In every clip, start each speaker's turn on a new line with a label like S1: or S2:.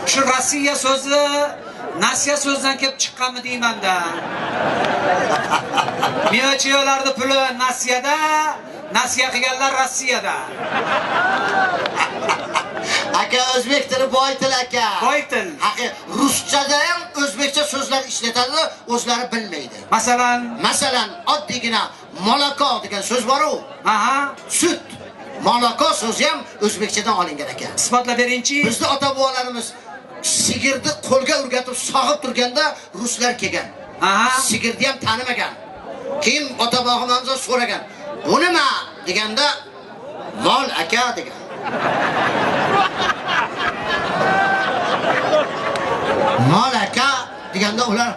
S1: Shu Rossiya so'zi Nasiya so'zdan kelib chiqqanmi deymanda. Miyochiyolarning puli Nasiyada, Nasiya qilganlar Rossiyada.
S2: Aka o'zbek tili boy til aka.
S1: Boy til.
S2: Ruschada ham o'zbekcha so'zlar ishlatadi, o'zlari bilmaydi.
S1: Masalan,
S2: oddiygina molako degan so'z bor-ku.
S1: Aha,
S2: Sut. Molako so'zi ham o'zbekchadan olingan ekan.
S1: isbotlab beringchi.
S2: Bizning ota-bobolarimiz sigirni qo'lga urgatib sog'ib turganda ruslar kelgan.
S1: Aha,
S2: Sigirni ham tanimagan. Keyin ota-bobomizdan so'ragan. Bu nima deganda mol aka degan. Mol aka deganda ular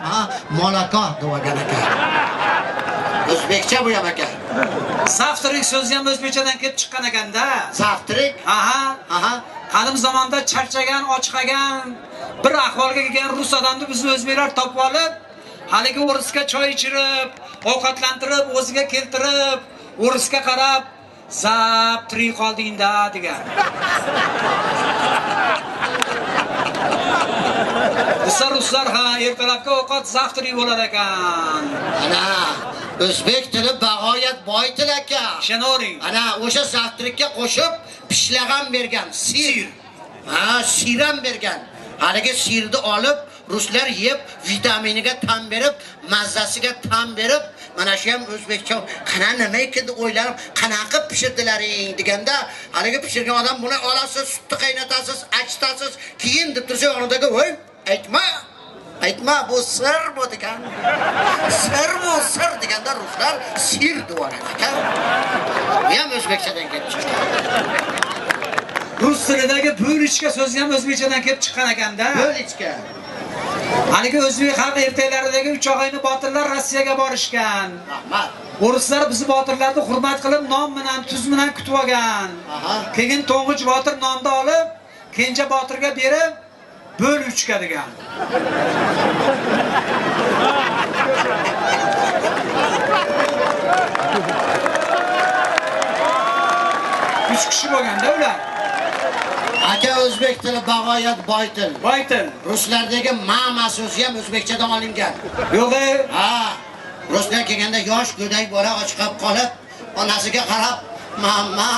S2: molako degan ekan. O'zbekcha bu ham aka.
S1: Saftirik so'zi ham o'zbekchadan kelib chiqqan ekanda.
S2: Saftirik?
S1: Aha. Qadim zamonda charchagan, ochqagan, bir ahvolga kelgan rus odamni bizni o'zbeklar topib olib, haligi o'risga choy ichirib, ovqatlantirib, o'ziga keltirib, o'risga qarab, "Zap tirik qoldingda" degan. Ruslar ertalabki ovqat zaftiri bo'lar ekan.
S2: Ana o'zbek tili bag'oyat boy til aka.
S1: Shenoring.
S2: Ana o'sha zaftirikka qo'shib pishlagan bergan, sir. Sir ham bergan. Haligi sirni olib ruslar yeb, vitaminiga tan berib, mazzasiga tan berib, mana shu ham o'zbekcha qana nima ekan deb o'ylanib, qanaqa pishirdilaring deganda, haligi pishirgan odam buni olasiz, sutni qaynatasiz, achitasiz, keyin deb tursa o'rniga voy, aytma bu sir bu degan. Sir deganda ruslar sir deydi ekan. Bu ham o'zbekchadan kelib chiqqan.
S1: Rus tilidagi bo'lichka so'zi ham o'zbekchadan kelib chiqqan ekanda.
S2: Bo'lichka.
S1: Haligi o'zbek xalq ertaklaridagi 3 og'ayni botirlar Rossiyaga borishgan.
S2: Rahmat.
S1: O'rislar bizni botirlarni hurmat qilib, non bilan, tuz bilan kutib olgan. Keyin To'ng'ich botir nonni olib, Kenja botirga berib, bo'lichka degan. Üç kishi bo'lganda ular.
S2: Aka o'zbek tili bag'oyat boy til.
S1: Boy til.
S2: Ruslardagi mama so'zi ham o'zbekchadan olingan.
S1: Yo'g'i.
S2: Ruslar kelganda yosh go'dak bola ochiqib qolib, onasiga qarab, "Mama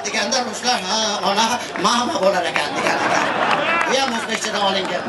S2: deganda ruslar ona mama bo'lar ekan degan. Bu ham o'zbekchadan olingan.